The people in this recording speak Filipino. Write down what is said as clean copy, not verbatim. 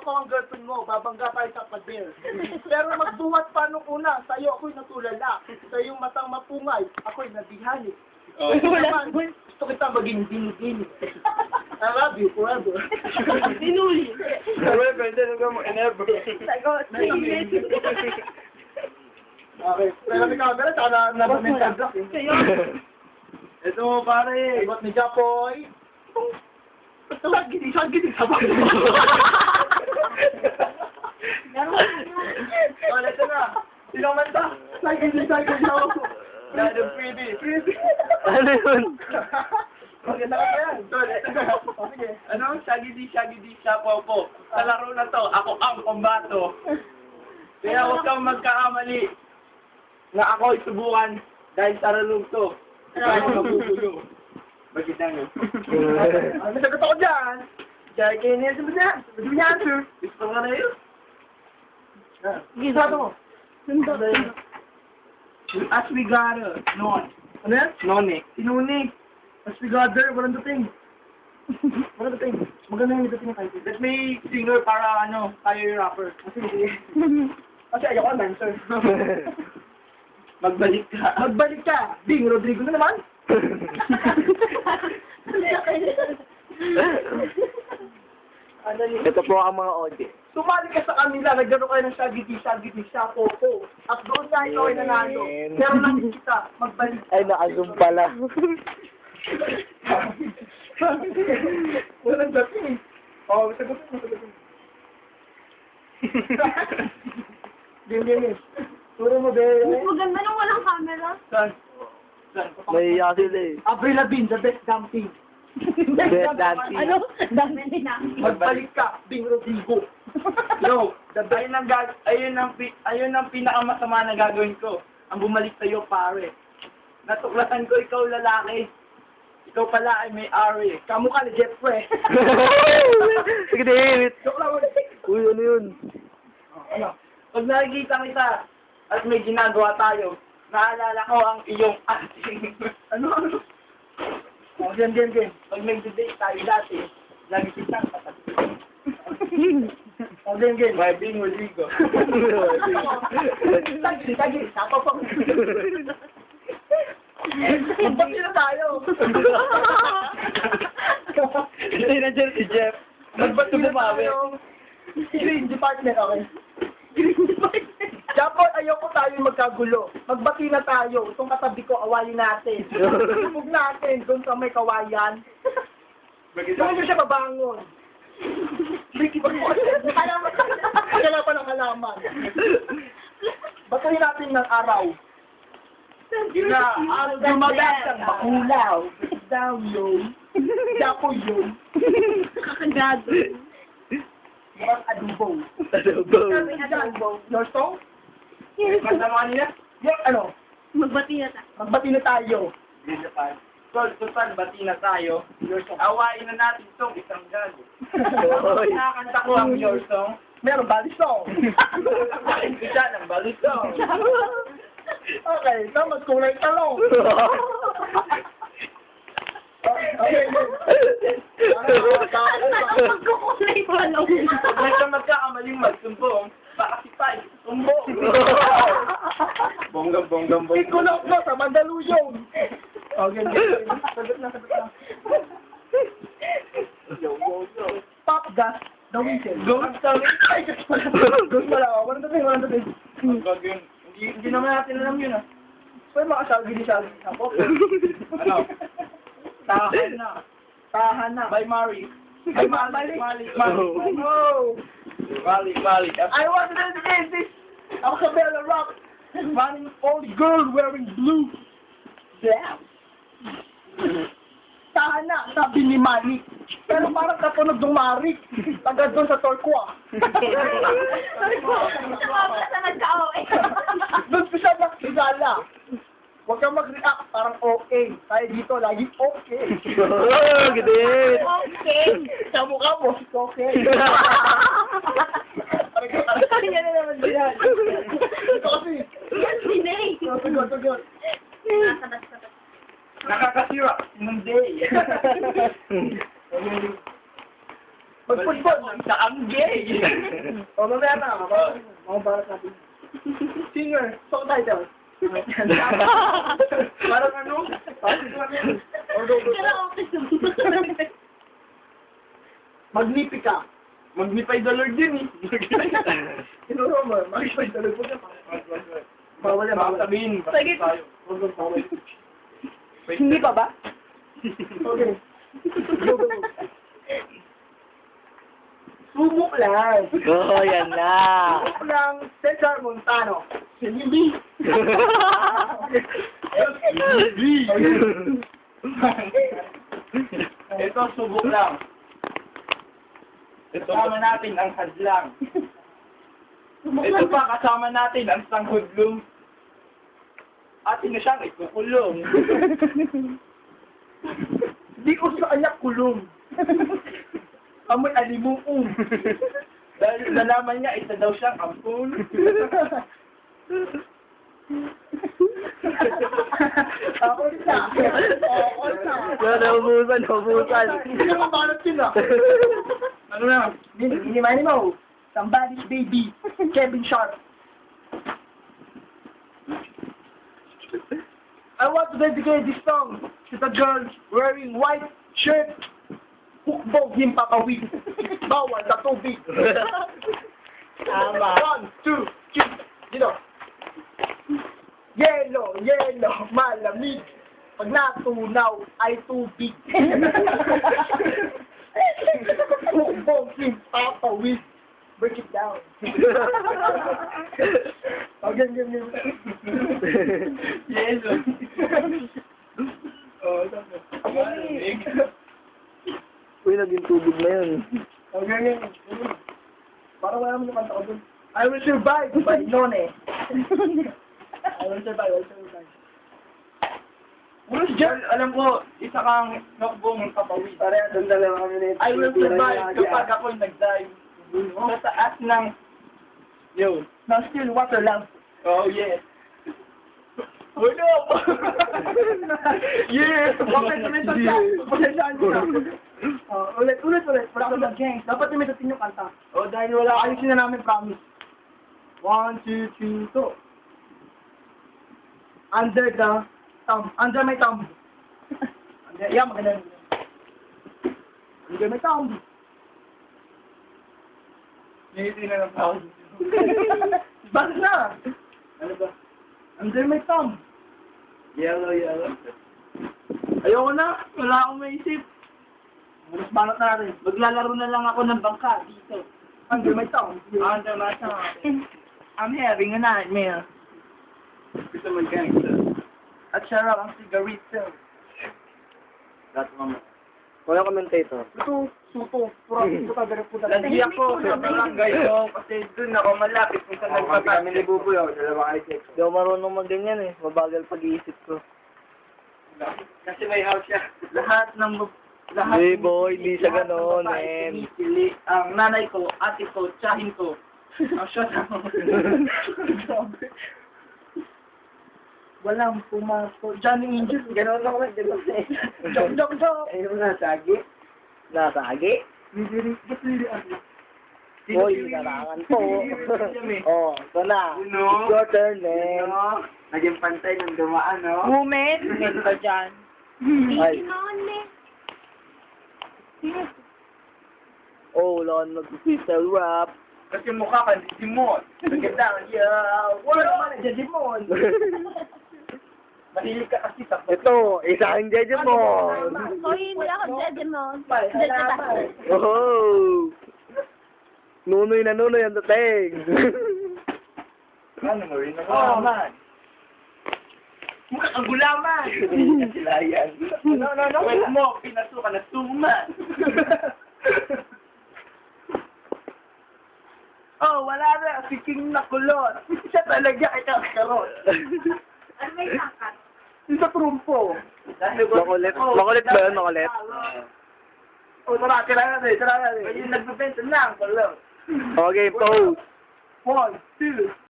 ako ang girlfriend mo, babangga tayo sa pader. Pero magbuhat pa nung una, sa'yo ako'y natulala. Sa iyong matang mapungay, ako'y nabihani. Naman, gusto kita maging dini-dini. I love you forever. Dinuli. Forever, then mo enever. Sagot. Okay, pero may camera, saka na-mental block eh. Kayo. Ito pare. Sagot ni Japoy. Sagidi, sabak. Oh, ito na. Sino man ta? Sagidi ako. Dado pretty. Ano yun? Maganda ka pa yan. Tol, ito na. Sige. Ano? Shaggy siya po. Sa laro na to, ako ang pambato. Kaya huwag kang magkakamali na ako subukan dahil sa ralong to. Kaya ako mabubulo. Bakit ano? Ano sagot ako dyan? Kaya kayo niya sabi niya. Sabi niya answer. Gusto mo na yun? Sige, sabi mo. Aswigaro. Noon. Ano yan? Noni. Sinuni. Mas bigader, walang dating. Walang dating. Maganda yung dating ng title. Let me singer para ano, tayo yung rapper. Sige. Kasi ayoko ang dancer. Magbalik ka. Magbalik ka. Bing Rodrigo na naman. Ito po ang mga audio. Sumali ka sa kanila, naglaro kayo ng sagiti, siya, popo. At doon na ikaw ay nanalo. Pero lang kita, magbalik ka. Ay, naka-zoom pala. Walang dating. Oh, sagutin mo. Game. Turo mo, be. Mas maganda nung walang camera. Saan? Nahiya sila eh. Avril Lavigne, the best damn thing. Best dancing. Ano? Dami na. Magbalik ka, Bing Rodrigo. Yo, ayun ang pinakamasama na gagawin ko. Ang bumalik sa'yo, pare. Natuklasan ko ikaw lalaki. Ikaw pala ay may ari. Kamukha ni Jeffrey. Sige, David. Joke lang ulit. Uy, ano yun? Ano? Pag nakikita kita at may ginagawa tayo, naalala ko ang iyong acting. Ano? Oh, game. Pag nag-date tayo dati, lagi kitang katabi. Oh, game. May Bing Rodrigo. Tagi. Sapa pa. Magbati na tayo. Hindi na dyan si Jeff. Magbati na tayo. Green department, okay. Green department. Dapat ayoko tayo magkagulo. Magbati na tayo. Itong katabi ko, awayin natin. Huwag natin doon sa may kawayan. Doon ko siya babangon. Ricky, halaman pa ng halaman. Batuhin natin ng araw. Na dumagat ang bakulaw. Down yun. Dapo yun. Kakagado. Mas adubo. Adobo. Your song? Kasama nila? Yung ano? Magbati na ta. Magbati na tayo. Tol, total, bati na tayo. Your song. Awain na natin itong isang gago. Oy. Nakakanta ko ang your song. Meron bali song. Kain ko siya ng balisong. Okay, so mas kulay talong. Okay. Magkukulay pa lang. Huwag ka magkakamaling magsumbong. Baka si Pai, sumbong. Bonggang. Ikulok mo sa Mandaluyong. Okay, sagot na. Yo. Pop gas, the weekend. Ghost kami. Ay, gusto pala. Walang dating. Gagawin. Hindi naman natin alam yun ah. So, yung mga salgi. Ako. Ano? Tahan na. By Mari. By Mali. Oh! Mali. I want to dedicate this acapella rock running old girl wearing blue. Damn. Tahan na, sabi ni Mali. Pero parang katunog ng Mari. Taga doon sa Torquay. Sa nagka-OA. Doon pa siya nakilala. Huwag kang mag-react, parang okay. Tayo dito, laging okay. Oh, gidit. Okay. Sa mukha mo, okay. Kanya na naman yan. Ito kasi. Sinay. Tugot. Nakakasira ng day. Magpudpud. Sa I'm gay! O, mamaya na. Mga barat natin. Singer, song title. Parang ano? Karaoke song. Magnifica. Magnify the Lord din eh. Tinuro mo, mag-fight talaga po niya. Bawal yan, bawal. Sabihin, Sige. tayo. Bawal. Hindi pa ba? Okay. Go, go. Subok lang. Oo, yan na. Subok lang, Cesar Montano. Hindi. Ito, subok lang. Kasama natin ang hadlang. Ito pa, kasama natin ang sanghudlum. Atin na siyang ikukulong. Di ko sa kanya kulong. Amoy alimuong. Dahil nalaman niya, isa daw siyang ampun. Ako na. Ako na. Naubusan. Hindi naman balot yun ah. Ano na? Minimani mo. Somebody's baby. Kevin Sharp. I want to dedicate this song to the girls wearing white shirt. Hukbog yung papawid. Bawal sa tubig. Tama. 1, 2, 3. Dito. Yellow, malamig. Pag natunaw ay tubig. Hukbog yung papawid. Break it down. Game. Yes. Oh, Game. Uy, naging tubig na yun. Game. Parang wala mo yung kanta ko dun. I will survive by None. I will survive. Bruce John, alam ko, isa kang nokbong kapawid. Pare, doon dalawa kami na I will survive kapag ako'y nag-dive. Sa taas ng... Yo. Now still water lang. Oh, yes. Oh, no! Yes! Pasensyahan mo na. Ulit. Wala ko lang, gang. Dapat imitatin yung kanta. Oh, dahil wala kayo. Ayusin na namin, promise. 1, 2, 3, go. Under the thumb. Under my thumb. Yeah, maganda. Under my thumb. Hindi na lang ako. Basta na. Ano ba? Under my thumb. Yellow. Ayoko na. Wala akong maisip. Malas banat na natin. Maglalaro na lang ako ng bangka dito. Under my thumb. Under my tongue. I'm having a nightmare. Gusto mo gangster. At sarap ang sigarito. That's mama. Wala commentator. Ito, suto. Puta. Lagi ako sa barangay ko kasi dun ako malapit kung saan nagpapakami ni Bubuyo. Dalawa kayo sex. Di ako marunong mag-ganyan eh. Mabagal pag-iisip ko. Kasi may house siya. Lahat ng Hey boy, di siya ganon, ng babae, man. pinipili ang nanay ko, ate ko, tsahin ko. Ang shot ako. Walang pumasok. Johnny Angel. Ganon ako. Jok. Ayun na, sagi. Nasagi. Boy, narangan po. Oh, ito na. Uno. It's your turn, man. No. Naging pantay ng dumaan, no? Woman. Meron ka dyan. Ay. Oh, wala ka nag-pistol rap. Kasi mukha ka, Digimon. Naganda, yeah. Wala naman, Jejimon. Mahilig ka kasi sa Ito, isang Jejimon. Hoy, hindi ako Jejimon. Salamat. Oh! Nunoy na nunoy ang dating. Ano mo rin Oh, naman? Mukha kang gulaman! Sila yan. No. Wait mo, pinasukan na suman. Oh, wala na. Si King na kulot. Siya talaga ay kakarot. Ano may angkat? Yung sa trumpo. Makulit. Makulit ba yun? Makulit? Oh, tara natin. Yung nagbebenta na ang kulot. Okay, pose. 1, 2,